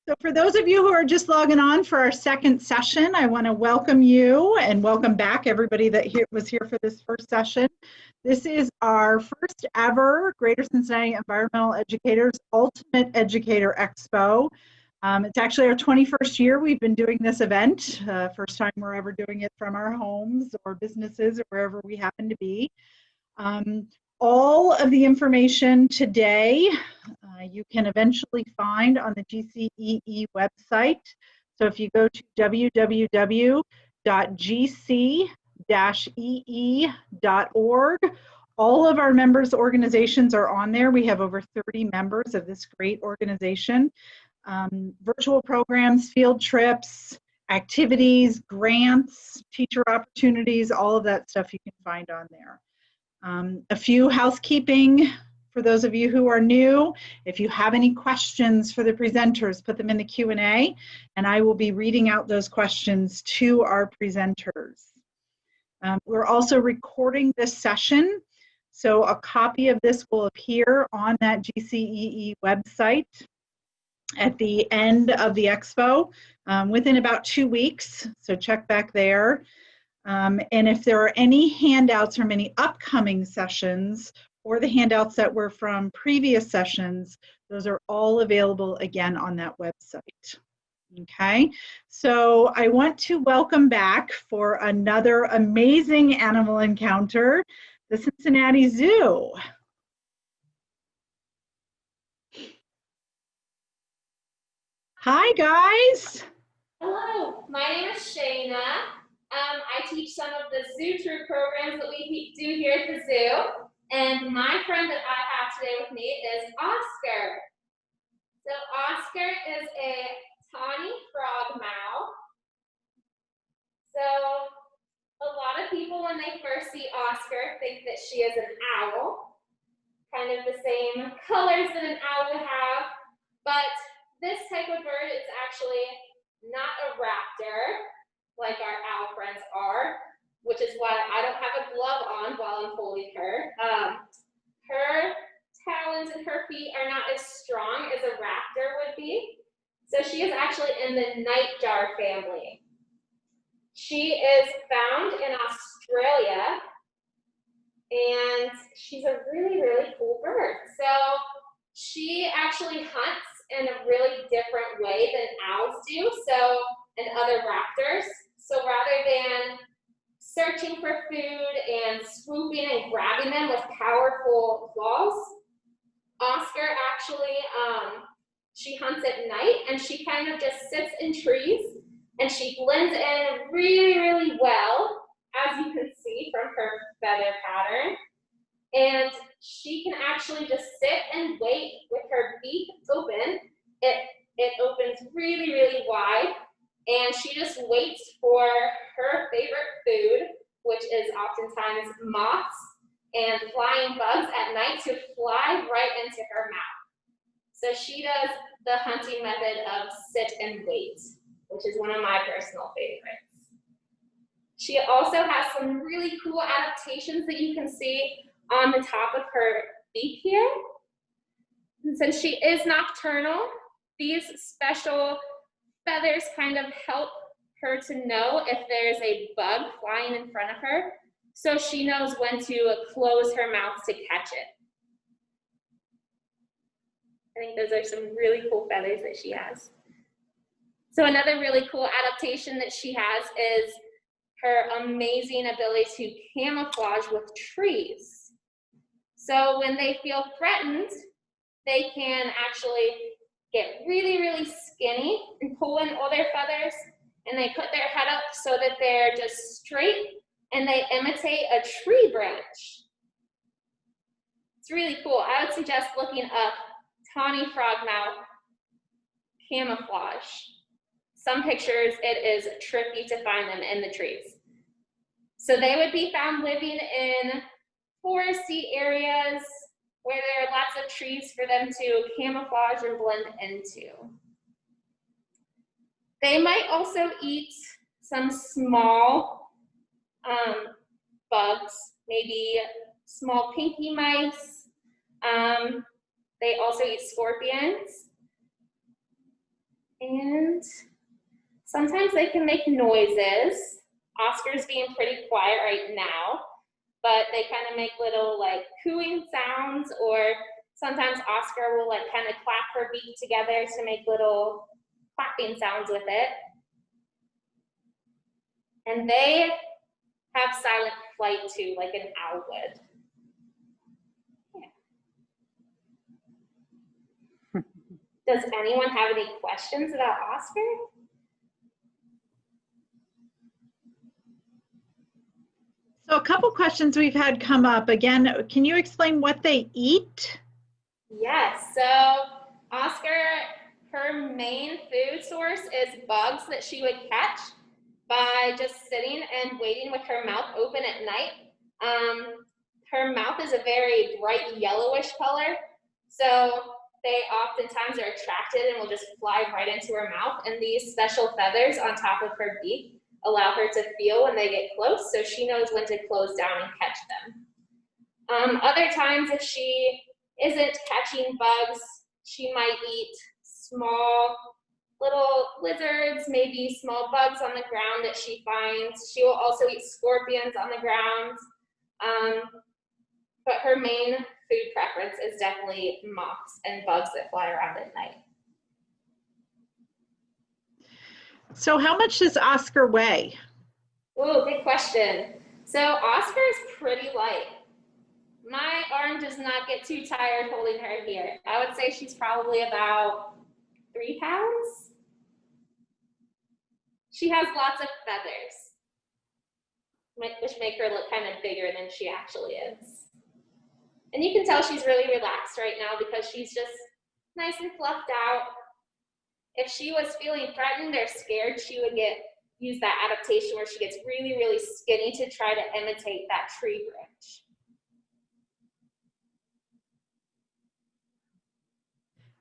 So for those of you who are just logging on for our second session, I want to welcome you and welcome back everybody that was here for this first session. This is our first ever Greater Cincinnati Environmental Educators Ultimate Educator Expo. It's actually our 21st year we've been doing this event. First time we're ever doing it from our homes or businesses or wherever we happen to be. All of the information today you can eventually find on the GCEE website. So if you go to www.gc-ee.org, all of our members' organizations are on there. We have over 30 members of this great organization. Virtual programs, field trips, activities, grants, teacher opportunities, all of that stuff you can find on there. A few housekeeping for those of you who are new. If you have any questions for the presenters, put them in the Q&A, and I will be reading out those questions to our presenters. We're also recording this session, so a copy of this will appear on that GCEE website at the end of the Expo within about 2 weeks, so check back there. And if there are any handouts from any upcoming sessions or the handouts that were from previous sessions, those are all available again on that website. Okay, so I want to welcome back for another amazing animal encounter, the Cincinnati Zoo. Hi guys. Hello, my name is Shayna. I teach some of the zoo tour programs that we do here at the zoo. And my friend that I have today with me is Oscar. So Oscar is a tawny frogman. So a lot of people when they first see Oscar think that she is an owl. Kind of the same colors that an owl would have. But this type of bird is actually not a raptor, like our owl friends are, which is why I don't have a glove on while I'm holding her. Her talons and her feet are not as strong as a raptor would be. So she is actually in the nightjar family. She is found in Australia, and she's a really, really cool bird. So she actually hunts in a really different way than owls do, and other raptors. So rather than searching for food and swooping and grabbing them with powerful claws, Oscar actually, she hunts at night and she kind of just sits in trees and she blends in really, really well, as you can see from her feather pattern. And she can actually just sit and wait with her beak open. It opens really, really wide. And she just waits for her favorite food, which is oftentimes moths and flying bugs at night, to fly right into her mouth. So she does the hunting method of sit and wait, which is one of my personal favorites. She also has some really cool adaptations that you can see on the top of her beak here. And since she is nocturnal, these special feathers kind of help her to know if there's a bug flying in front of her, so she knows when to close her mouth to catch it. I think those are some really cool feathers that she has. So another really cool adaptation that she has is her amazing ability to camouflage with trees. So when they feel threatened, they can actually get really, really skinny and pull in all their feathers, and they put their head up so that they're just straight and they imitate a tree branch. It's really cool. I would suggest looking up tawny frogmouth camouflage. Some pictures, it is tricky to find them in the trees. So they would be found living in foresty areas where there are lots of trees for them to camouflage and blend into. They might also eat some small bugs, maybe small pinky mice. They also eat scorpions. And sometimes they can make noises. Oscar's being pretty quiet right now, but they kind of make little like cooing sounds, or sometimes Oscar will like kind of clap her beak together to make little clapping sounds with it. And they have silent flight too, like an owl would. Yeah. Does anyone have any questions about Oscar? So a couple questions we've had come up. Again, can you explain what they eat? Yes, so Oscar, her main food source is bugs that she would catch by just sitting and waiting with her mouth open at night. Her mouth is a very bright yellowish color, so they oftentimes are attracted and will just fly right into her mouth, and these special feathers on top of her beak allow her to feel when they get close, so she knows when to close down and catch them. Other times, if she isn't catching bugs, she might eat small little lizards, maybe small bugs on the ground that she finds. She will also eat scorpions on the ground. But her main food preference is definitely moths and bugs that fly around at night. So how much does Oscar weigh? Oh, good question. So Oscar is pretty light. My arm does not get too tired holding her here. I would say she's probably about 3 pounds. She has lots of feathers, which make her look kind of bigger than she actually is. And you can tell she's really relaxed right now because she's just nice and fluffed out. If she was feeling threatened or scared, she would use that adaptation where she gets really, really skinny to try to imitate that tree branch.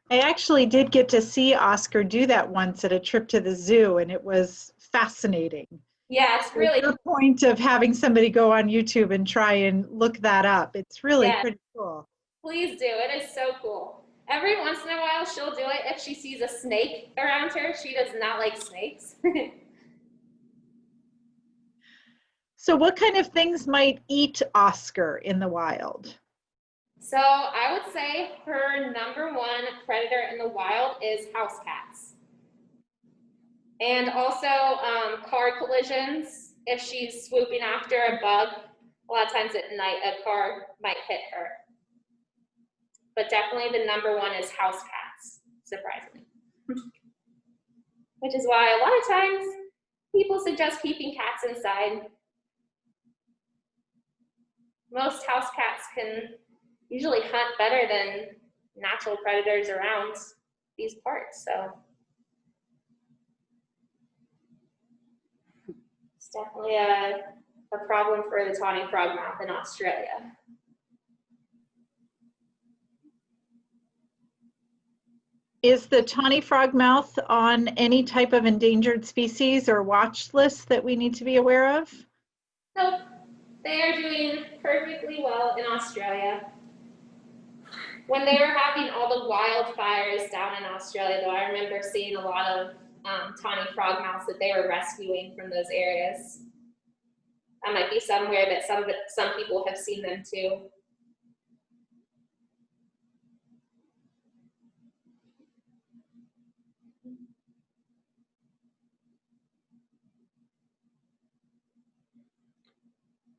I actually did get to see Oscar do that once at a trip to the zoo, and it was fascinating. Yeah, it's really the point of having somebody go on YouTube and try and look that up. It's really pretty cool. Please do. It is so cool. Every once in a while, she'll do it if she sees a snake around her. She does not like snakes. So what kind of things might eat Oscar in the wild? So I would say her #1 predator in the wild is house cats. And also car collisions. If she's swooping after a bug, a lot of times at night, a car might hit her. But definitely the #1 is house cats, surprisingly. Which is why a lot of times people suggest keeping cats inside. Most house cats can usually hunt better than natural predators around these parts, so it's definitely a problem for the tawny frogmouth in Australia. Is the tawny frogmouth on any type of endangered species or watch list that we need to be aware of? Nope, they are doing perfectly well in Australia. When they were having all the wildfires down in Australia, though, I remember seeing a lot of tawny frogmouths that they were rescuing from those areas. That might be somewhere that some people have seen them too.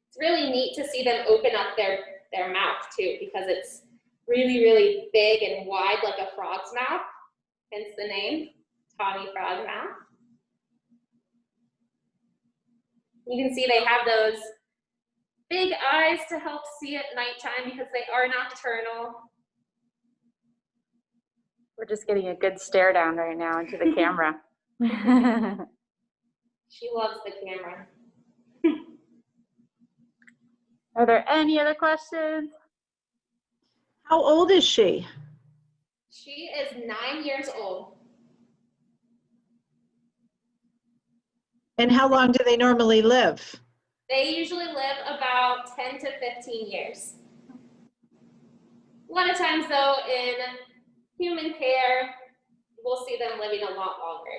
It's really neat to see them open up their mouth too, because it's really, really big and wide like a frog's mouth, hence the name, tawny frog mouth. You can see they have those big eyes to help see at nighttime because they are nocturnal. We're just getting a good stare down right now into the camera. She loves the camera. Are there any other questions? How old is she? She is 9 years old. And how long do they normally live? They usually live about 10 to 15 years. A lot of times though, in human care, we'll see them living a lot longer.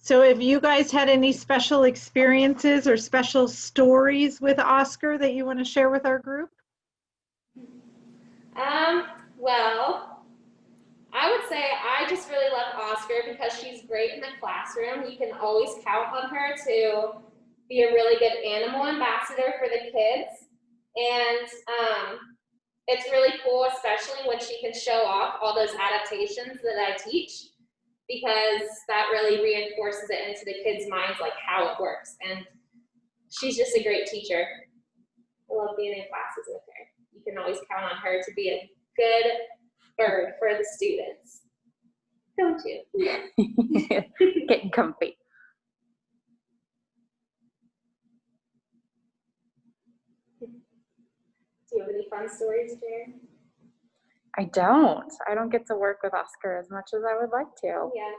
So have you guys had any special experiences or special stories with Oscar that you want to share with our group? Well, I would say I just really love Oscar because she's great in the classroom. You can always count on her to be a really good animal ambassador for the kids. And it's really cool, especially when she can show off all those adaptations that I teach, because that really reinforces it into the kids' minds, like how it works. And she's just a great teacher. I love being in classes with her. You can always count on her to be a good bird for the students. Don't you? Getting comfy. Do you have any fun stories, Jared? I don't get to work with Oscar as much as I would like to. Yeah.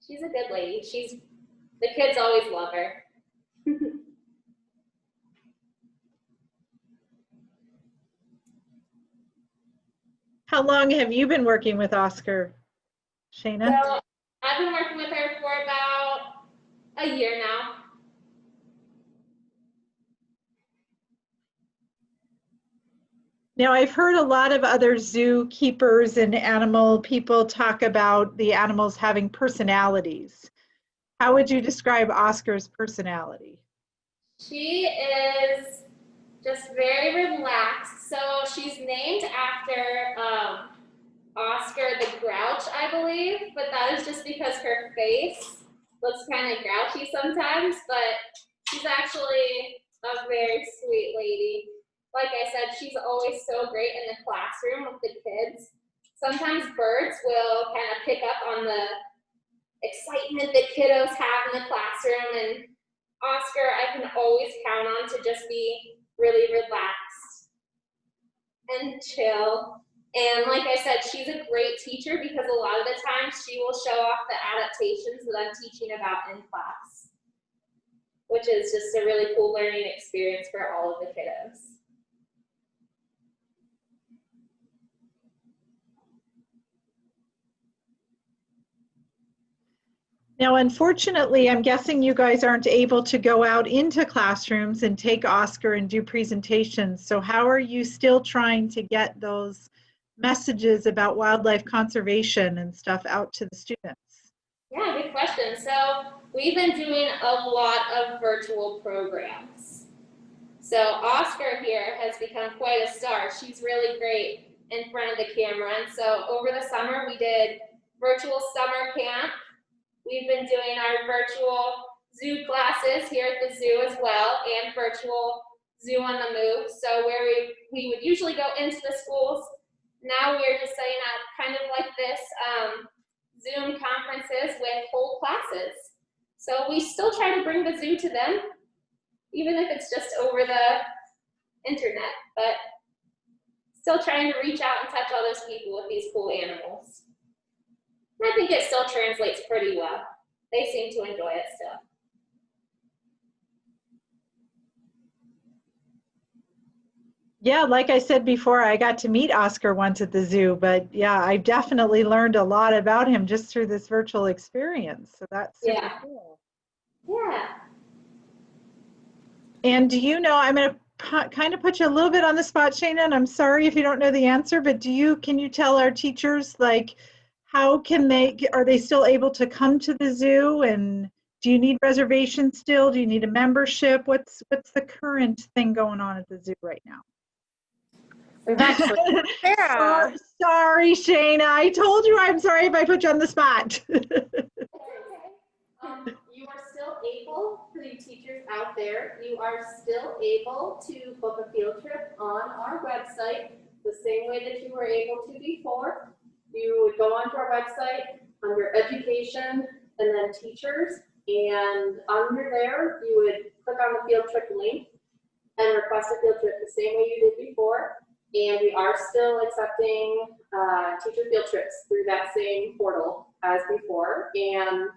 She's a good lady. The kids always love her. How long have you been working with Oscar, Shayna? So I've been working with her for about a year now. Now, I've heard a lot of other zookeepers and animal people talk about the animals having personalities. How would you describe Oscar's personality? She is just very relaxed. So she's named after Oscar the Grouch, I believe, but that is just because her face looks kind of grouchy sometimes, but she's actually a very sweet lady. Like I said, she's always so great in the classroom with the kids. Sometimes birds will kind of pick up on the excitement that kiddos have in the classroom, and Oscar, I can always count on to just be really relaxed and chill. And like I said, she's a great teacher because a lot of the times she will show off the adaptations that I'm teaching about in class, which is just a really cool learning experience for all of the kiddos. Now, unfortunately, I'm guessing you guys aren't able to go out into classrooms and take Oscar and do presentations. So how are you still trying to get those messages about wildlife conservation and stuff out to the students? Yeah, good question. So we've been doing a lot of virtual programs. So Oscar here has become quite a star. She's really great in front of the camera. And so over the summer, we did virtual summer camp. We've been doing our virtual zoo classes here at the zoo as well, and virtual zoo on the move. So where we would usually go into the schools, now we're just setting up kind of like this Zoom conferences with whole classes. So we still try to bring the zoo to them, even if it's just over the internet, but still trying to reach out and touch all those people with these cool animals. And I think it still translates pretty well. They seem to enjoy it still. Yeah, like I said before, I got to meet Oscar once at the zoo, but yeah, I definitely learned a lot about him just through this virtual experience. So that's super cool. Yeah. And do you know, I'm going to kind of put you a little bit on the spot, Shayna, and I'm sorry if you don't know the answer, but can you tell our teachers, like, how are they still able to come to the zoo, and do you need reservations still? Do you need a membership? What's the current thing going on at the zoo right now? We've actually, yeah. Sorry, Shayna. I told you I'm sorry if I put you on the spot. You are still able, for you teachers out there, you are still able to book a field trip on our website the same way that you were able to before. You would go onto our website under education and then teachers, and under there you would click on the field trip link and request a field trip the same way you did before. And we are still accepting teacher field trips through that same portal as before. And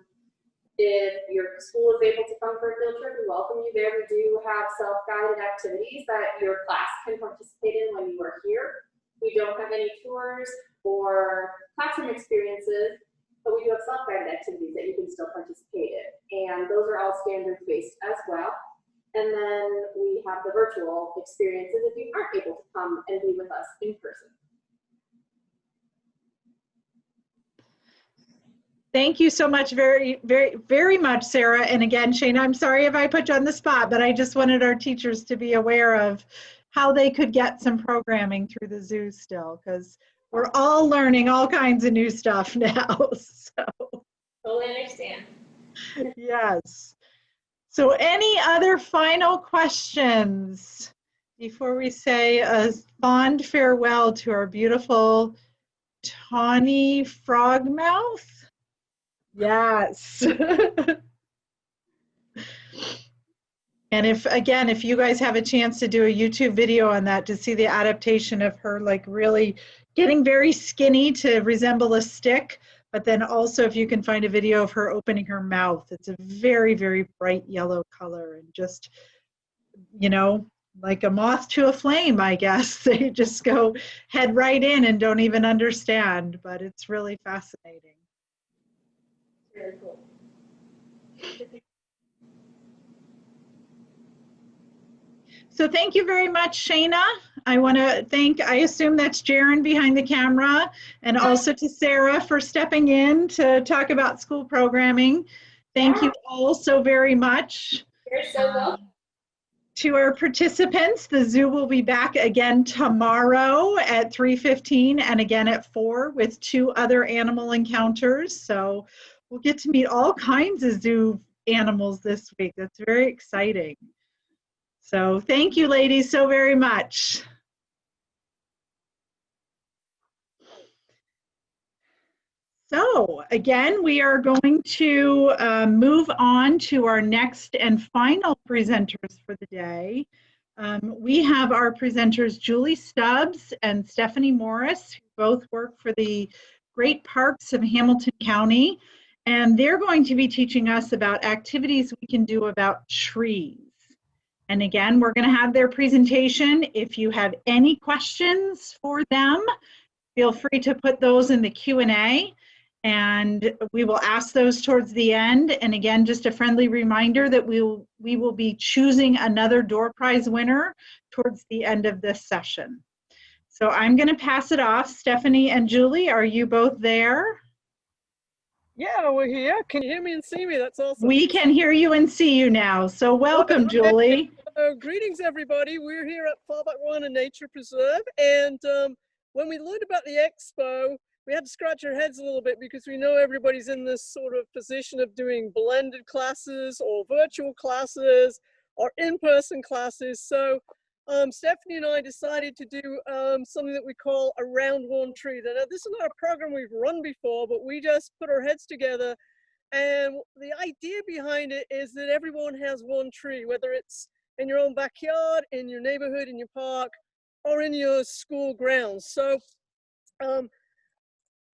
if your school is able to come for a field trip, we welcome you there. We do have self-guided activities that your class can participate in when you are here. We don't have any tours or classroom experiences, but we do have self-guided activities that you can still participate in. And those are all standards-based as well. And then we have the virtual experiences if you aren't able to come and be with us in person. Thank you so much, very much, Sarah. And again, Shane, I'm sorry if I put you on the spot, but I just wanted our teachers to be aware of how they could get some programming through the zoo still, because we're all learning all kinds of new stuff now. So, Totally understand. yes. So any other final questions before we say a fond farewell to our beautiful Tawny frogmouth? Yes. And if you guys have a chance to do a YouTube video on that to see the adaptation of her like really getting very skinny to resemble a stick, but then also if you can find a video of her opening her mouth, it's a very, very bright yellow color and just, you know, like a moth to a flame, I guess. They just go head right in and don't even understand, but it's really fascinating. Very cool. So thank you very much, Shayna. I want to thank, I assume that's Jaren behind the camera, and also to Sarah for stepping in to talk about school programming. Thank you all so very much. You're so welcome. To our participants, the zoo will be back again tomorrow at 3:15 and again at 4 with 2 other animal encounters. So we'll get to meet all kinds of zoo animals this week. That's very exciting. So thank you, ladies, so very much. So again, we are going to move on to our next and final presenters for the day. We have our presenters Julie Stubbs and Stephanie Morris, who both work for the Great Parks of Hamilton County, and they're going to be teaching us about activities we can do about trees. And again, we're going to have their presentation. If you have any questions for them, feel free to put those in the Q&A, and we will ask those towards the end. And again, just a friendly reminder that we will be choosing another door prize winner towards the end of this session. So I'm going to pass it off. Stephanie and Julie, are you both there? Yeah, we're here. Can you hear me and see me? That's awesome. We can hear you and see you now. So welcome, Julie. Greetings, everybody. We're here at Fallback Nature Preserve. And when we learned about the Expo, we had to scratch our heads a little bit because we know everybody's in this sort of position of doing blended classes or virtual classes or in-person classes. So Stephanie and I decided to do something that we call a round one tree. Now, this is not a program we've run before, but we just put our heads together. And the idea behind it is that everyone has one tree, whether it's in your own backyard, in your neighborhood, in your park, or in your school grounds. So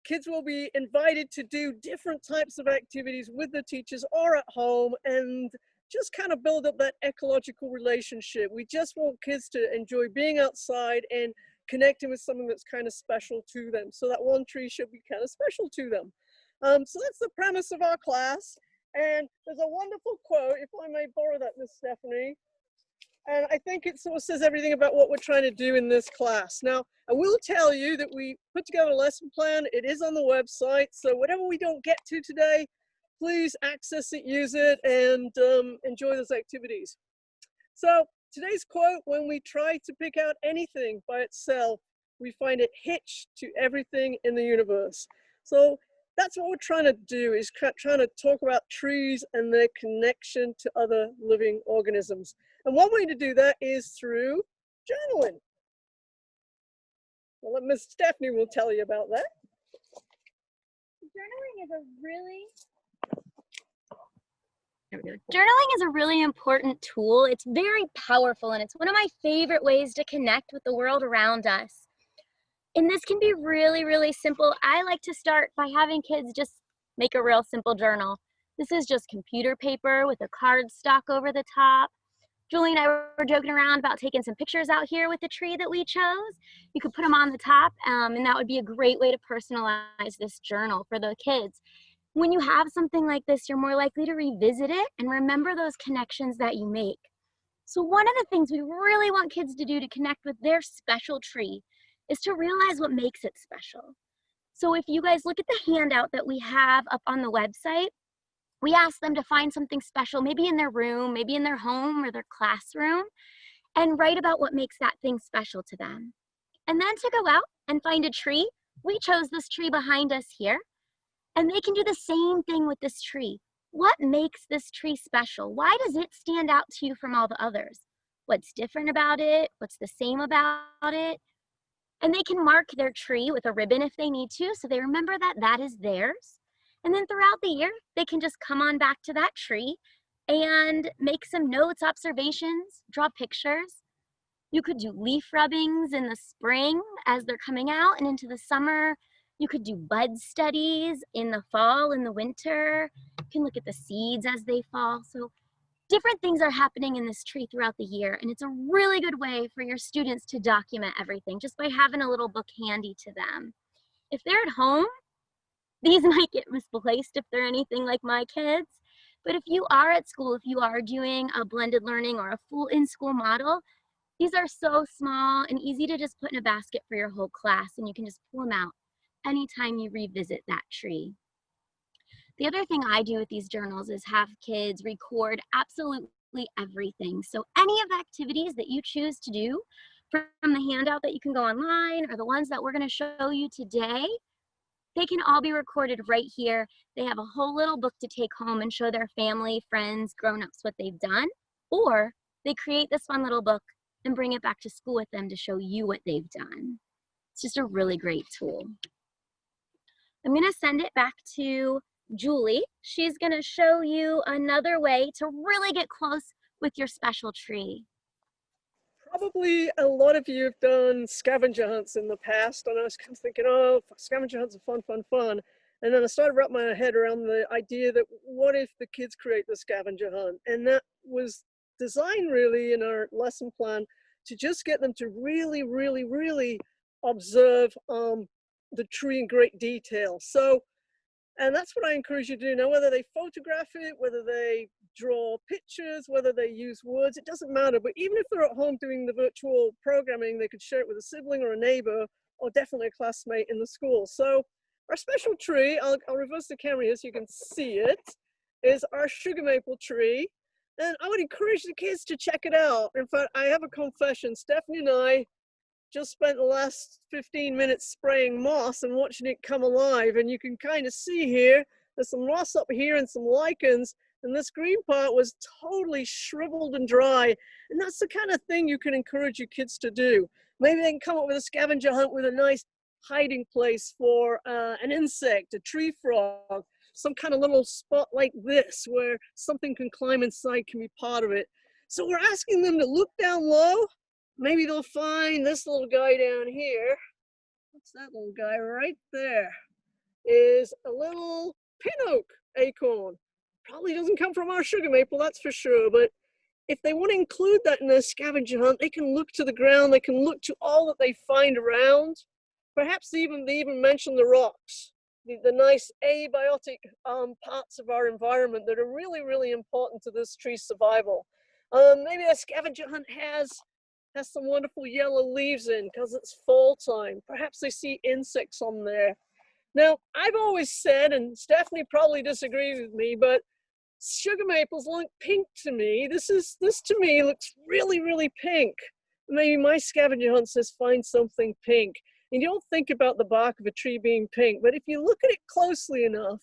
kids will be invited to do different types of activities with the teachers or at home and just kind of build up that ecological relationship. We just want kids to enjoy being outside and connecting with something that's kind of special to them. So that one tree should be kind of special to them. So that's the premise of our class. And there's a wonderful quote, if I may borrow that, Miss Stephanie. And I think it sort of says everything about what we're trying to do in this class. Now, I will tell you that we put together a lesson plan. It is on the website. So whatever we don't get to today, please access it, use it, and enjoy those activities. So today's quote: when we try to pick out anything by itself, we find it hitched to everything in the universe. So that's what we're trying to do, is trying to talk about trees and their connection to other living organisms. And one way to do that is through journaling. Well, Miss Stephanie will tell you about that. Journaling is a really important tool. It's very powerful, and it's one of my favorite ways to connect with the world around us. And this can be really, really simple. I like to start by having kids just make a real simple journal. This is just computer paper with a cardstock over the top. Julie and I were joking around about taking some pictures out here with the tree that we chose. You could put them on the top, and that would be a great way to personalize this journal for the kids. When you have something like this, you're more likely to revisit it and remember those connections that you make. So one of the things we really want kids to do to connect with their special tree is to realize what makes it special. So if you guys look at the handout that we have up on the website, we ask them to find something special, maybe in their room, maybe in their home or their classroom, and write about what makes that thing special to them. And then to go out and find a tree. We chose this tree behind us here, and they can do the same thing with this tree. What makes this tree special? Why does it stand out to you from all the others? What's different about it? What's the same about it? And they can mark their tree with a ribbon if they need to, so they remember that that is theirs. And then throughout the year, they can just come on back to that tree and make some notes, observations, draw pictures. You could do leaf rubbings in the spring as they're coming out and into the summer. You could do bud studies in the fall, in the winter. You can look at the seeds as they fall. So different things are happening in this tree throughout the year, and it's a really good way for your students to document everything just by having a little book handy to them. If they're at home, these might get misplaced if they're anything like my kids, but if you are at school, if you are doing a blended learning or a full in-school model, these are so small and easy to just put in a basket for your whole class, and you can just pull them out anytime you revisit that tree. The other thing I do with these journals is have kids record absolutely everything. So any of the activities that you choose to do from the handout that you can go online or the ones that we're going to show you today, they can all be recorded right here. They have a whole little book to take home and show their family, friends, grown-ups what they've done, or they create this fun little book and bring it back to school with them to show you what they've done. It's just a really great tool. I'm going to send it back to Julie. She's going to show you another way to really get close with your special tree. Probably a lot of you have done scavenger hunts in the past, and I was kind of thinking, oh, scavenger hunts are fun. And then I started wrapping my head around the idea that what if the kids create the scavenger hunt? And that was designed really in our lesson plan to just get them to really observe the tree in great detail. So, and that's what I encourage you to do. Now, whether they photograph it, whether they draw pictures, whether they use words, it doesn't matter. But even if they're at home doing the virtual programming, they could share it with a sibling or a neighbor, or definitely a classmate in the school. So our special tree, I'll reverse the camera here so you can see it, is our sugar maple tree. And I would encourage the kids to check it out. In fact, I have a confession. Stephanie and I just spent the last 15 minutes spraying moss and watching it come alive. And you can kind of see here, there's some moss up here and some lichens, and this green part was totally shriveled and dry. And that's the kind of thing you can encourage your kids to do. Maybe they can come up with a scavenger hunt with a nice hiding place for an insect, a tree frog, some kind of little spot like this where something can climb inside, can be part of it. So we're asking them to look down low. Maybe they'll find this little guy down here. What's that little guy right there? Is a little pin oak acorn. Probably doesn't come from our sugar maple, that's for sure. But if they want to include that in their scavenger hunt, they can look to the ground. They can look to all that they find around. Perhaps they even mention the rocks, the nice abiotic parts of our environment that are really important to this tree's survival. Maybe a scavenger hunt has some wonderful yellow leaves in because it's fall time. Perhaps they see insects on there. Now, I've always said, and Stephanie probably disagrees with me, but sugar maples look pink to me. This to me looks really pink. Maybe my scavenger hunt says find something pink. And you don't think about the bark of a tree being pink, but if you look at it closely enough,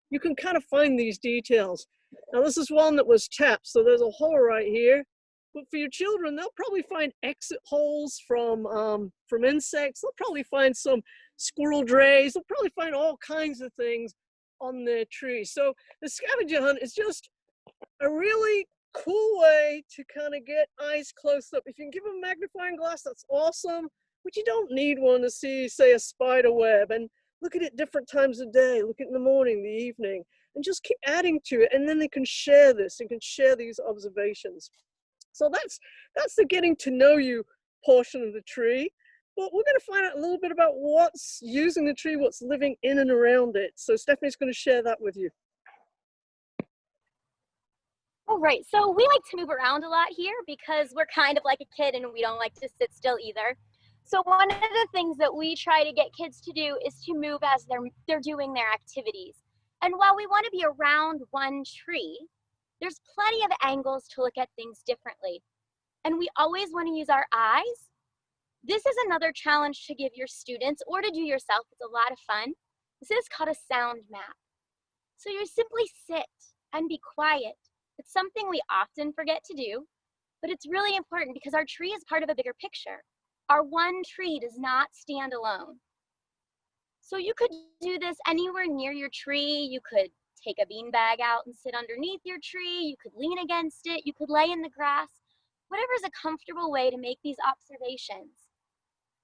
you can kind of find these details. Now, this is one that was tapped, so there's a hole right here. But for your children, they'll probably find exit holes from insects. They'll probably find some squirrel drays. They'll probably find all kinds of things on their tree. So the scavenger hunt is just a really cool way to kind of get eyes close up. If you can give them a magnifying glass, that's awesome. But you don't need one to see, say, a spider web. And look at it different times of day. Look at it in the morning, the evening, and just keep adding to it. And then they can share this and can share these observations. So that's the getting to know you portion of the tree. But we're going to find out a little bit about what's using the tree, what's living in and around it. So Stephanie's going to share that with you. All right, so we like to move around a lot here because we're kind of like a kid and we don't like to sit still either. So one of the things that we try to get kids to do is to move as they're doing their activities. And while we want to be around one tree, there's plenty of angles to look at things differently. And we always want to use our eyes. This is another challenge to give your students or to do yourself. It's a lot of fun. This is called a sound map. So you simply sit and be quiet. It's something we often forget to do, but it's really important because our tree is part of a bigger picture. Our one tree does not stand alone. So you could do this anywhere near your tree. You could take a beanbag out and sit underneath your tree. You could lean against it. You could lay in the grass. Whatever is a comfortable way to make these observations.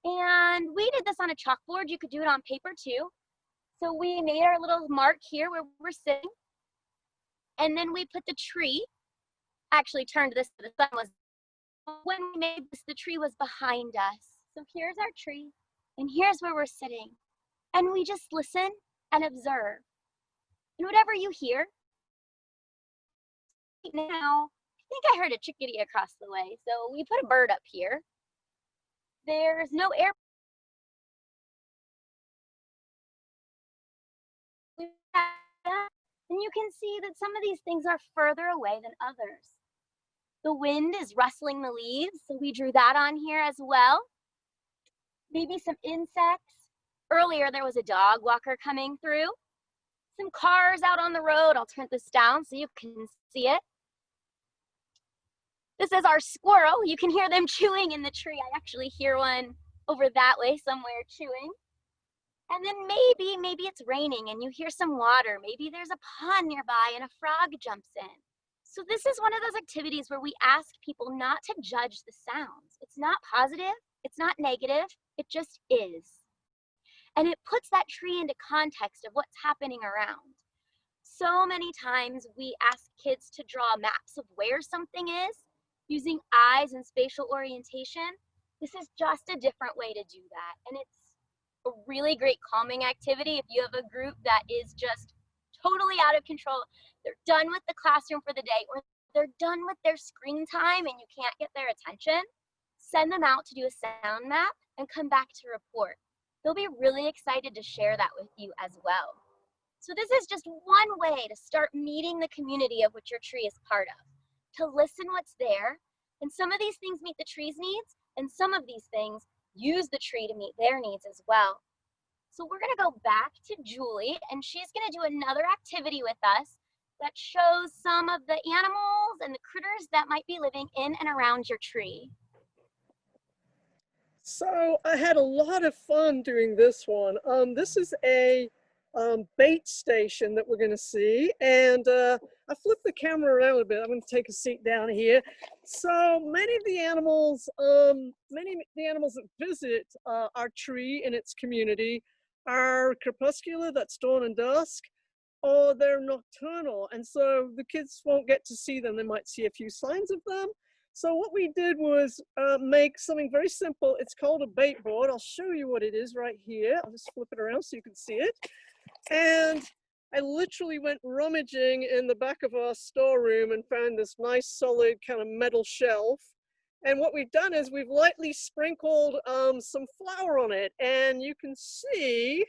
And we did this on a chalkboard. You could do it on paper too. So we made our little mark here where we're sitting. And then we put the tree, actually turned this so the sun was, when we made this, the tree was behind us. So here's our tree, and here's where we're sitting. And we just listen and observe. And whatever you hear, right now, I think I heard a chickadee across the way. So we put a bird up here. There's no air. And you can see that some of these things are further away than others. The wind is rustling the leaves, so we drew that on here as well. Maybe some insects. Earlier there was a dog walker coming through. Some cars out on the road. I'll turn this down so you can see it. This is our squirrel. You can hear them chewing in the tree. I actually hear one over that way somewhere chewing. And then maybe it's raining and you hear some water. Maybe there's a pond nearby and a frog jumps in. So this is one of those activities where we ask people not to judge the sounds. It's not positive, it's not negative, it just is. And it puts that tree into context of what's happening around. So many times we ask kids to draw maps of where something is using eyes and spatial orientation. This is just a different way to do that. And it's a really great calming activity if you have a group that is just totally out of control. They're done with the classroom for the day, or they're done with their screen time and you can't get their attention. Send them out to do a sound map and come back to report. They'll be really excited to share that with you as well. So this is just one way to start meeting the community of which your tree is part of, to listen what's there. And some of these things meet the tree's needs, and some of these things use the tree to meet their needs as well. So we're gonna go back to Julie, and she's gonna do another activity with us that shows some of the animals and the critters that might be living in and around your tree. So I had a lot of fun doing this one. This is a bait station that we're going to see, and I flipped the camera around a bit. I'm going to take a seat down here. So many of the animals, that visit our tree and its community are crepuscular, that's dawn and dusk, or they're nocturnal, and so the kids won't get to see them. They might see a few signs of them. So what we did was make something very simple. It's called a bait board. I'll show you what it is right here. I'll just flip it around so you can see it. And I literally went rummaging in the back of our storeroom and found this nice solid kind of metal shelf. And what we've done is we've lightly sprinkled some flour on it. And you can see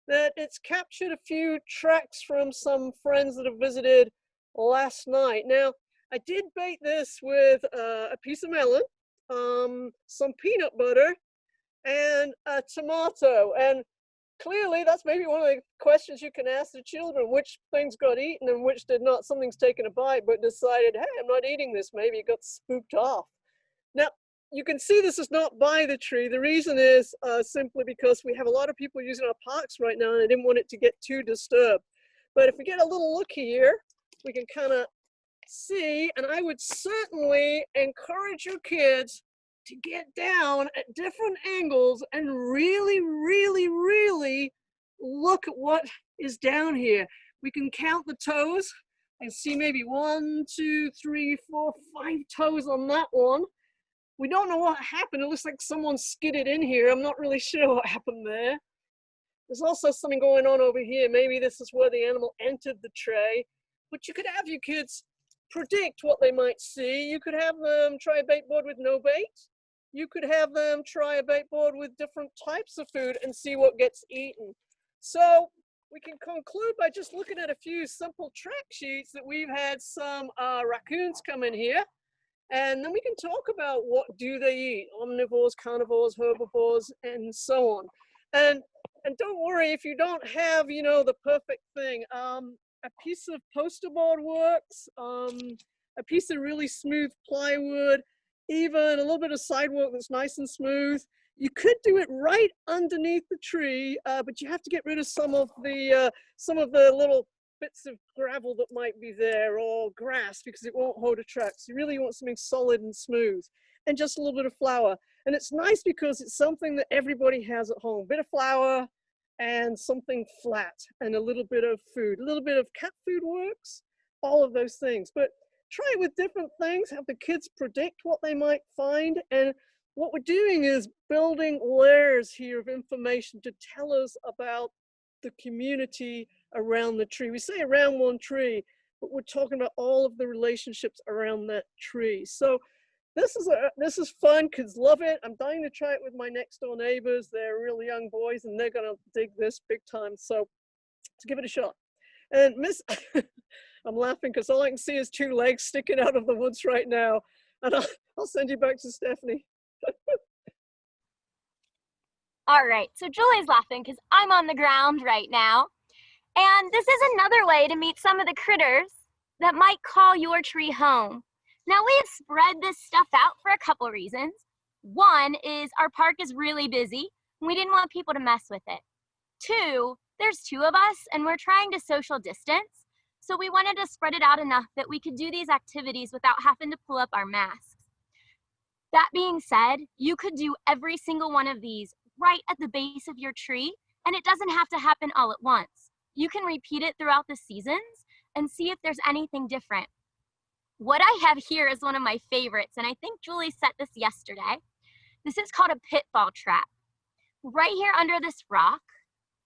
that it's captured a few tracks from some friends that have visited last night. Now, I did bait this with a piece of melon, some peanut butter, and a tomato. And clearly, that's maybe one of the questions you can ask the children, which things got eaten and which did not. Something's taken a bite, but decided, hey, I'm not eating this. Maybe it got spooked off. Now, you can see this is not by the tree. The reason is simply because we have a lot of people using our parks right now, and I didn't want it to get too disturbed. But if we get a little look here, we can kind of see, and I would certainly encourage your kids to get down at different angles and really, really, really look at what is down here. We can count the toes. I see maybe 1, 2, 3, 4, 5 toes on that one. We don't know what happened. It looks like someone skidded in here. I'm not really sure what happened there. There's also something going on over here. Maybe this is where the animal entered the tray. But you could have your kids predict what they might see. You could have them try a bait board with no bait. You could have them try a bait board with different types of food and see what gets eaten. So we can conclude by just looking at a few simple track sheets that we've had some raccoons come in here. And then we can talk about what do they eat, omnivores, carnivores, herbivores, and so on. And don't worry if you don't have, you know, the perfect thing. A piece of poster board works, a piece of really smooth plywood, even a little bit of sidewalk that's nice and smooth. You could do it right underneath the tree, but you have to get rid of some of the little bits of gravel that might be there, or grass, because it won't hold a track. So you really want something solid and smooth, and just a little bit of flour. And it's nice because it's something that everybody has at home. A bit of flour and something flat and a little bit of food. A little bit of cat food works, all of those things. But try it with different things, have the kids predict what they might find. And what we're doing is building layers here of information to tell us about the community around the tree. We say around one tree, but we're talking about all of the relationships around that tree. So this is fun. Kids love it. I'm dying to try it with my next door neighbors. They're really young boys and they're gonna dig this big time. So let's give it a shot. And Miss, I'm laughing because all I can see is 2 legs sticking out of the woods right now. And I'll send you back to Stephanie. All right, so Julie's laughing because I'm on the ground right now. And this is another way to meet some of the critters that might call your tree home. Now, we've spread this stuff out for a couple reasons. One is our park is really busy. And we didn't want people to mess with it. 2, there's 2 of us and we're trying to social distance. So we wanted to spread it out enough that we could do these activities without having to pull up our masks. That being said, you could do every single one of these right at the base of your tree, and it doesn't have to happen all at once. You can repeat it throughout the seasons and see if there's anything different. What I have here is one of my favorites, and I think Julie set this yesterday. This is called a pitfall trap. Right here under this rock,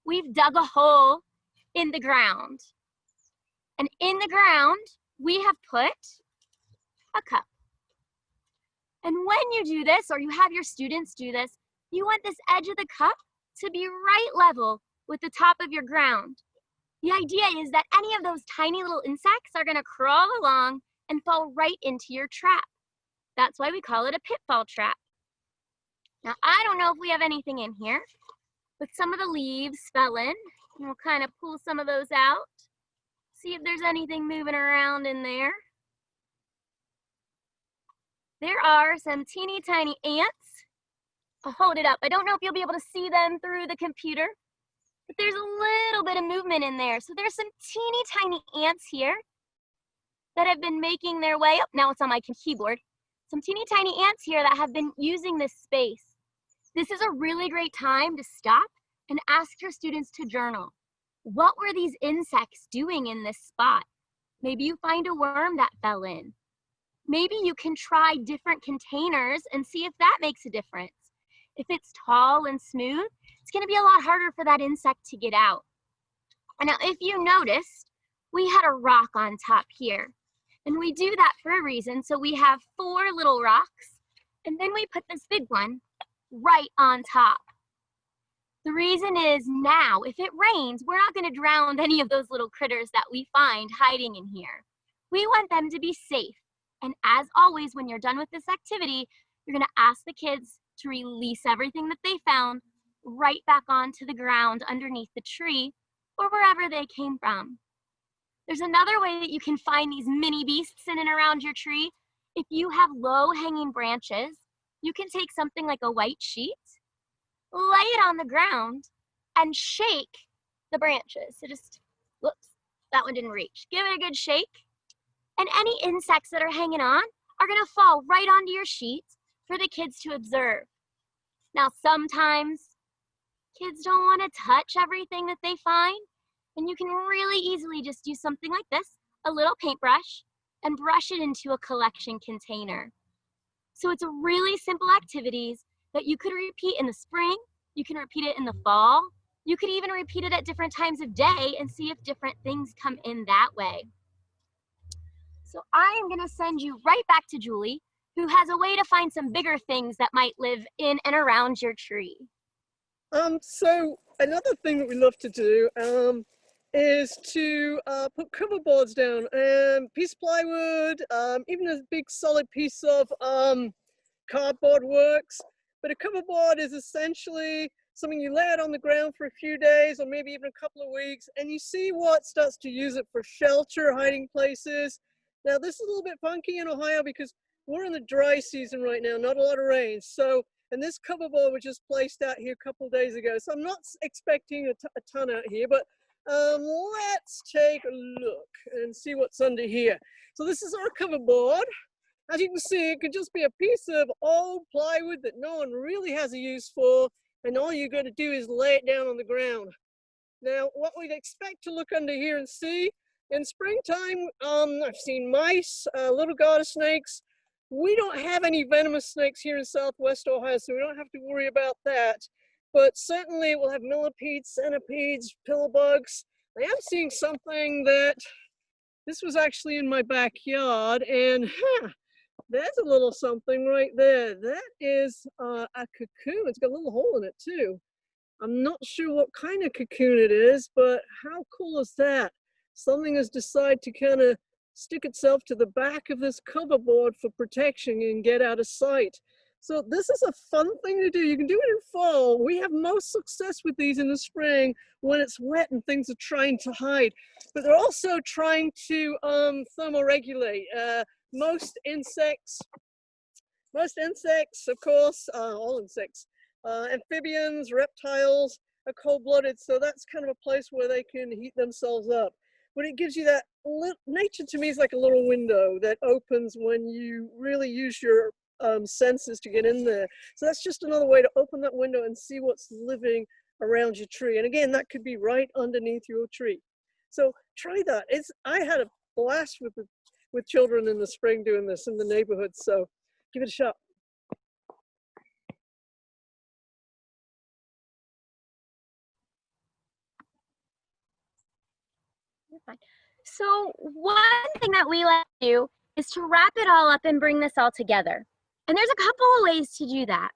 we've dug a hole in the ground. And in the ground, we have put a cup. And when you do this, or you have your students do this, you want this edge of the cup to be right level with the top of your ground. The idea is that any of those tiny little insects are gonna crawl along and fall right into your trap. That's why we call it a pitfall trap. Now, I don't know if we have anything in here, but some of the leaves fell in, and we'll kind of pull some of those out, see if there's anything moving around in there. There are some teeny tiny ants. I'll hold it up. I don't know if you'll be able to see them through the computer, but there's a little bit of movement in there. So there's some teeny tiny ants here that have been making their way up. Now it's on my keyboard. Some teeny tiny ants here that have been using this space. This is a really great time to stop and ask your students to journal. What were these insects doing in this spot? Maybe you find a worm that fell in. Maybe you can try different containers and see if that makes a difference. If it's tall and smooth, it's going to be a lot harder for that insect to get out. Now, if you noticed, we had a rock on top here. And we do that for a reason. So we have 4 little rocks, and then we put this big one right on top. The reason is now, if it rains, we're not going to drown any of those little critters that we find hiding in here. We want them to be safe. And as always, when you're done with this activity, you're going to ask the kids to release everything that they found right back onto the ground underneath the tree or wherever they came from. There's another way that you can find these mini beasts in and around your tree. If you have low hanging branches, you can take something like a white sheet, lay it on the ground, and shake the branches. So just, whoops, that one didn't reach. Give it a good shake. And any insects that are hanging on are gonna fall right onto your sheet for the kids to observe. Now, sometimes kids don't wanna touch everything that they find, and you can really easily just do something like this. a little paintbrush, and brush it into a collection container. So it's a really simple activities that you could repeat in the spring, you can repeat it in the fall, you could even repeat it at different times of day and see if different things come in that way. So I am gonna send you right back to Julie, who has a way to find some bigger things that might live in and around your tree. So another thing that we love to do is to put cover boards down, piece of plywood, even a big solid piece of cardboard works. But a cover board is essentially something you lay out on the ground for a few days or maybe even a couple of weeks, and you see what starts to use it for shelter, hiding places. Now this is a little bit funky in Ohio because we're in the dry season right now, not a lot of rain. So, and this cover board was just placed out here a couple of days ago. So I'm not expecting a ton out here, but let's take a look and see what's under here. So this is our cover board. As you can see, it could just be a piece of old plywood that no one really has a use for, and all you're going to do is lay it down on the ground. Now, what we'd expect to look under here and see, in springtime, I've seen mice, little garter snakes. We don't have any venomous snakes here in Southwest Ohio, so we don't have to worry about that. But certainly we'll have millipedes, centipedes, pill-bugs. I am seeing something that, this was actually in my backyard, and there's a little something right there. That is a cocoon. It's got a little hole in it too. I'm not sure what kind of cocoon it is, but how cool is that? Something has decided to kind of stick itself to the back of this cover board for protection and get out of sight. So this is a fun thing to do. You can do it in fall. We have most success with these in the spring when it's wet and things are trying to hide. But they're also trying to thermoregulate. Most insects, of course, all insects, amphibians, reptiles are cold-blooded, so that's kind of a place where they can heat themselves up. But it gives you that, nature to me is like a little window that opens when you really use your senses to get in there. So that's just another way to open that window and see what's living around your tree. And again, that could be right underneath your tree. So try that. I had a blast with children in the spring doing this in the neighborhood, so give it a shot. So one thing that we like to do is to wrap it all up and bring this all together. And there's a couple of ways to do that.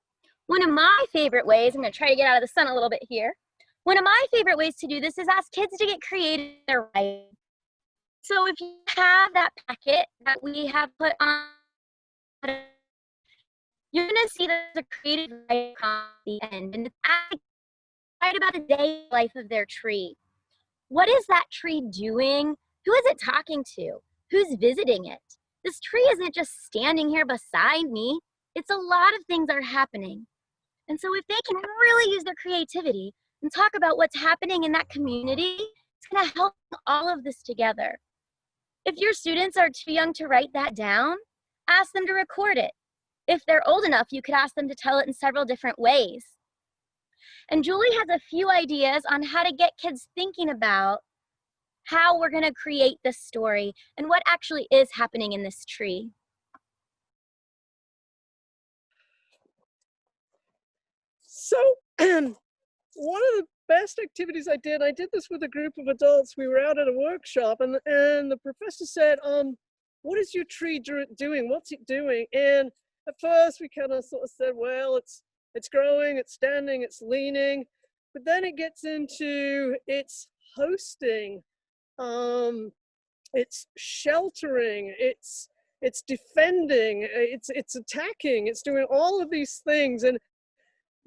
One of my favorite ways, I'm going to try to get out of the sun a little bit here. One of my favorite ways to do this is ask kids to get creative in their writing. So if you have that packet that we have put on, you're going to see there's a creative writing at the end. And it's write about a day life of their tree. What is that tree doing? Who is it talking to? Who's visiting it? This tree isn't just standing here beside me. It's a lot of things are happening. And so if they can really use their creativity and talk about what's happening in that community, it's going to help all of this together. If your students are too young to write that down, ask them to record it. If they're old enough, you could ask them to tell it in several different ways. And Julie has a few ideas on how to get kids thinking about how we're going to create this story and what actually is happening in this tree. So one of the best activities I did this with a group of adults. We were out at a workshop, and the professor said, what is your tree doing? What's it doing? And at first we kind of sort of said, well, it's growing, it's standing, it's leaning. But then it gets into its hosting, it's sheltering, it's defending, it's attacking, it's doing all of these things. And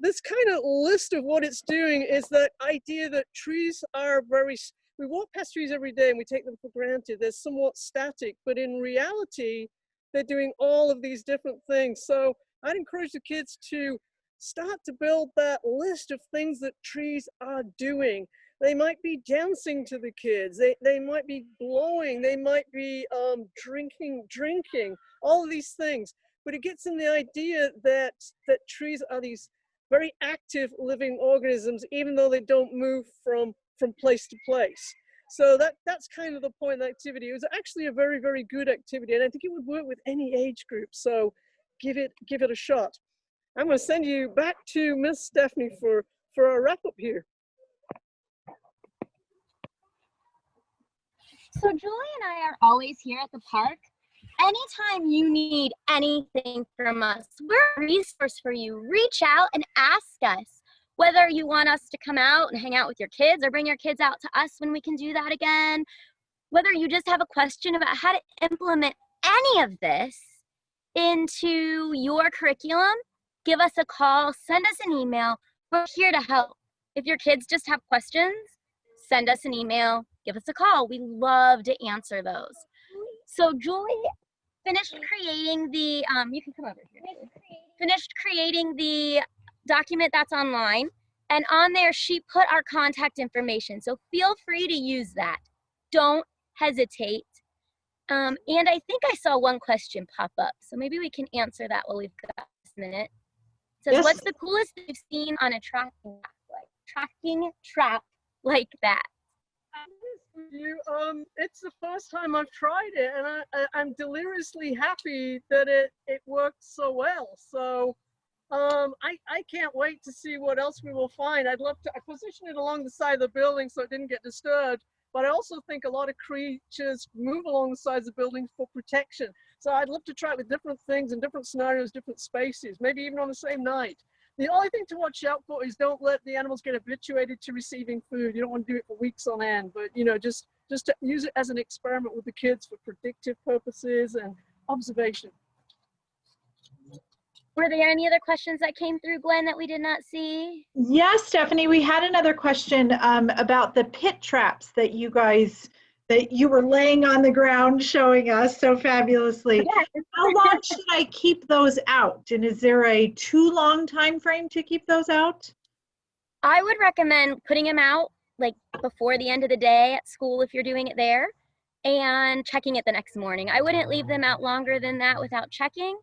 this kind of list of what it's doing is that idea that trees are we walk past trees every day and we take them for granted. They're somewhat static, but in reality, they're doing all of these different things. So I'd encourage the kids to start to build that list of things that trees are doing. They might be dancing to the kids. They might be blowing. They might be drinking, all of these things. But it gets in the idea that trees are these very active living organisms, even though they don't move from place to place. So that's kind of the point of the activity. It was actually a very, very good activity, and I think it would work with any age group. So give it a shot. I'm going to send you back to Miss Stephanie for our wrap up here. So Julie and I are always here at the park. Anytime you need anything from us, we're a resource for you. Reach out and ask us whether you want us to come out and hang out with your kids or bring your kids out to us when we can do that again. Whether you just have a question about how to implement any of this into your curriculum, give us a call, send us an email. We're here to help. If your kids just have questions, send us an email, give us a call. We love to answer those. So Julie finished creating the, you can come over here. Finished creating the document that's online, and on there she put our contact information. So feel free to use that. Don't hesitate. And I think I saw one question pop up, so maybe we can answer that while we've got this minute. It says, Yes. What's the coolest you've seen on a tracking trap like that? It's the first time I've tried it, and I'm deliriously happy that it worked so well. So I can't wait to see what else we will find. I positioned it along the side of the building so it didn't get disturbed, but I also think a lot of creatures move along the sides of buildings for protection. So I'd love to try it with different things in different scenarios, different spaces, maybe even on the same night. The only thing to watch out for is don't let the animals get habituated to receiving food. You don't want to do it for weeks on end, but just to use it as an experiment with the kids for predictive purposes and observation. Were there any other questions that came through, Gwen, that we did not see? Yes, Stephanie, we had another question about the pit traps that you were laying on the ground showing us so fabulously. Yes. How long should I keep those out? And is there a too long time frame to keep those out? I would recommend putting them out like before the end of the day at school if you're doing it there, and checking it the next morning. I wouldn't leave them out longer than that without checking,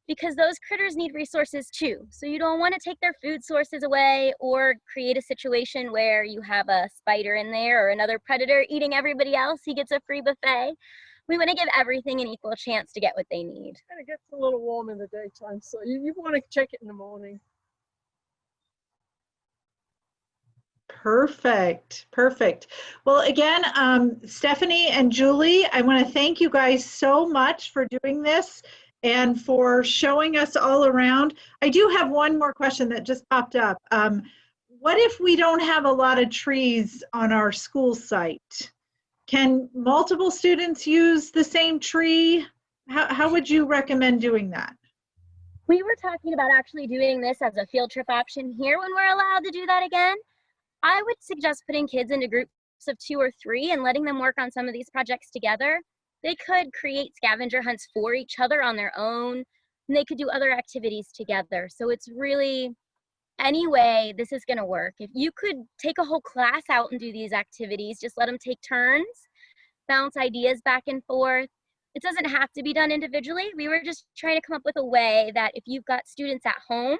because those critters need resources too. So you don't want to take their food sources away or create a situation where you have a spider in there or another predator eating everybody else. He gets a free buffet. We want to give everything an equal chance to get what they need. And it gets a little warm in the daytime, so you want to check it in the morning. Perfect, perfect. Well, again, Stephanie and Julie, I want to thank you guys so much for doing this and for showing us all around. I do have one more question that just popped up. What if we don't have a lot of trees on our school site? Can multiple students use the same tree? How would you recommend doing that? We were talking about actually doing this as a field trip option here when we're allowed to do that again. I would suggest putting kids into groups of 2 or 3 and letting them work on some of these projects together. They could create scavenger hunts for each other on their own, and they could do other activities together. So it's really, any way this is going to work. If you could take a whole class out and do these activities, just let them take turns, bounce ideas back and forth. It doesn't have to be done individually. We were just trying to come up with a way that if you've got students at home,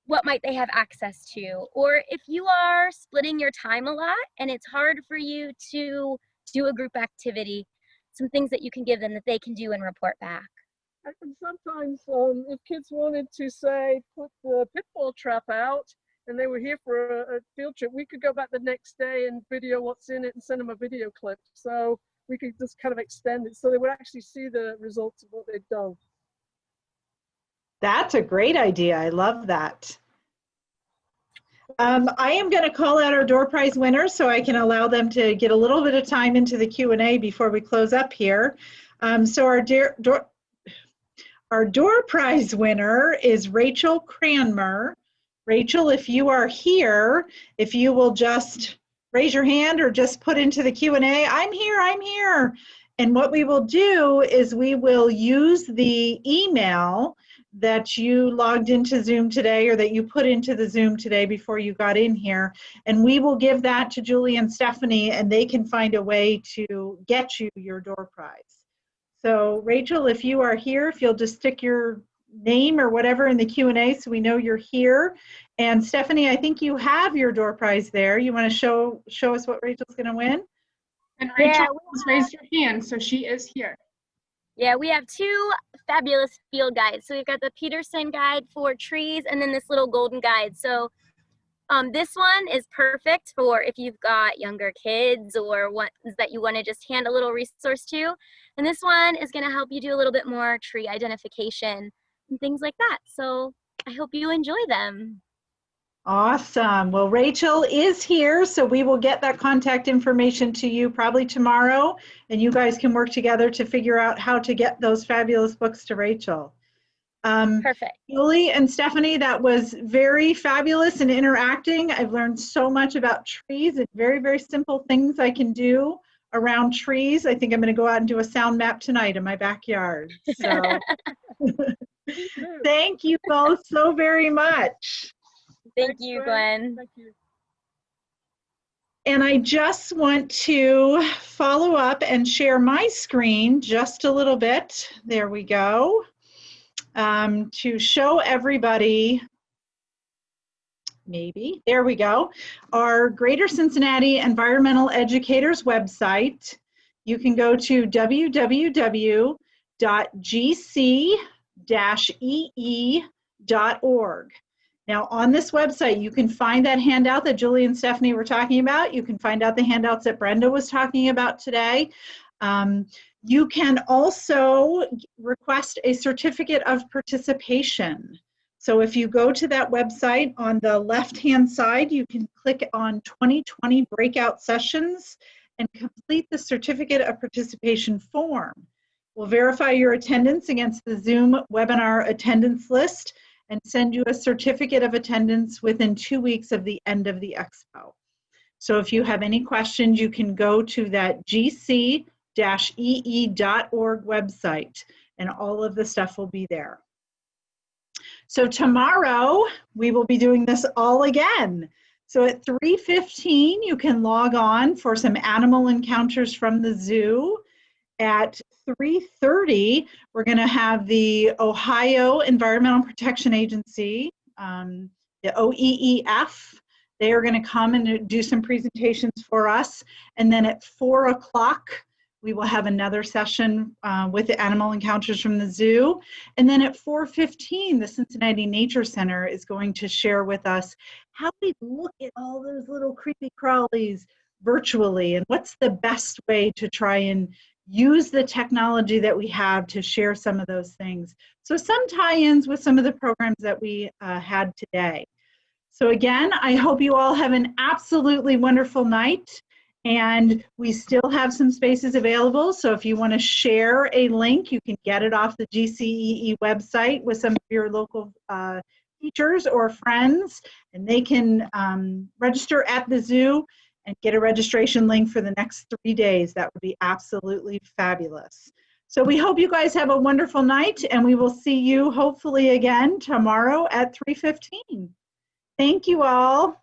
what might they have access to? Or if you are splitting your time a lot and it's hard for you to do a group activity, some things that you can give them that they can do and report back. And sometimes if kids wanted to, say, put the Pitfall Trap out and they were here for a field trip, we could go back the next day and video what's in it and send them a video clip. So we could just kind of extend it so they would actually see the results of what they've done. That's a great idea. I love that. I am going to call out our door prize winners so I can allow them to get a little bit of time into the Q&A before we close up here. So our door prize winner is Rachel Cranmer. Rachel, if you are here, if you will just raise your hand or just put into the Q&A, I'm here. And what we will do is we will use the email that you logged into Zoom today or that you put into the Zoom today before you got in here, and we will give that to Julie and Stephanie and they can find a way to get you your door prize. So Rachel, if you are here, if you'll just stick your name or whatever in the Q&A so we know you're here. And Stephanie, I think you have your door prize there. You want to show us what Rachel's going to win? And Yeah, Rachel has raised her hand, so she is here. Yeah, we have two fabulous field guides. So we've got the Peterson guide for trees and then this little golden guide. So this one is perfect for if you've got younger kids or ones that you want to just hand a little resource to. And this one is going to help you do a little bit more tree identification and things like that. So I hope you enjoy them. Awesome. Well, Rachel is here, so we will get that contact information to you probably tomorrow, and you guys can work together to figure out how to get those fabulous books to Rachel. Perfect. Julie and Stephanie, that was very fabulous and interacting. I've learned so much about trees and very, very simple things I can do around trees. I think I'm going to go out and do a sound map tonight in my backyard. So thank you both so very much. Thank you, Glenn. Thank you. And I just want to follow up and share my screen just a little bit. There we go. To show everybody, maybe, there we go, our Greater Cincinnati Environmental Educators website. You can go to www.gc-ee.org. Now on this website, you can find that handout that Julie and Stephanie were talking about. You can find out the handouts that Brenda was talking about today. You can also request a certificate of participation. So if you go to that website, on the left-hand side, you can click on 2020 breakout sessions and complete the certificate of participation form. We'll verify your attendance against the Zoom webinar attendance list and send you a certificate of attendance within 2 weeks of the end of the expo. So if you have any questions, you can go to that GC-EE.org website, and all of the stuff will be there. So tomorrow, we will be doing this all again. So at 3:15, you can log on for some animal encounters from the zoo. At 3:30, we're going to have the Ohio Environmental Protection Agency, the OEEF. They are going to come and do some presentations for us. And then at 4 o'clock, we will have another session with the animal encounters from the zoo. And then at 4:15, the Cincinnati Nature Center is going to share with us how we look at all those little creepy crawlies virtually and what's the best way to try and use the technology that we have to share some of those things. So some tie-ins with some of the programs that we had today. So again, I hope you all have an absolutely wonderful night, and we still have some spaces available. So if you want to share a link, you can get it off the GCEE website with some of your local teachers or friends, and they can register at the zoo and get a registration link for the next 3 days. That would be absolutely fabulous. So we hope you guys have a wonderful night, and we will see you hopefully again tomorrow at 3:15. Thank you all.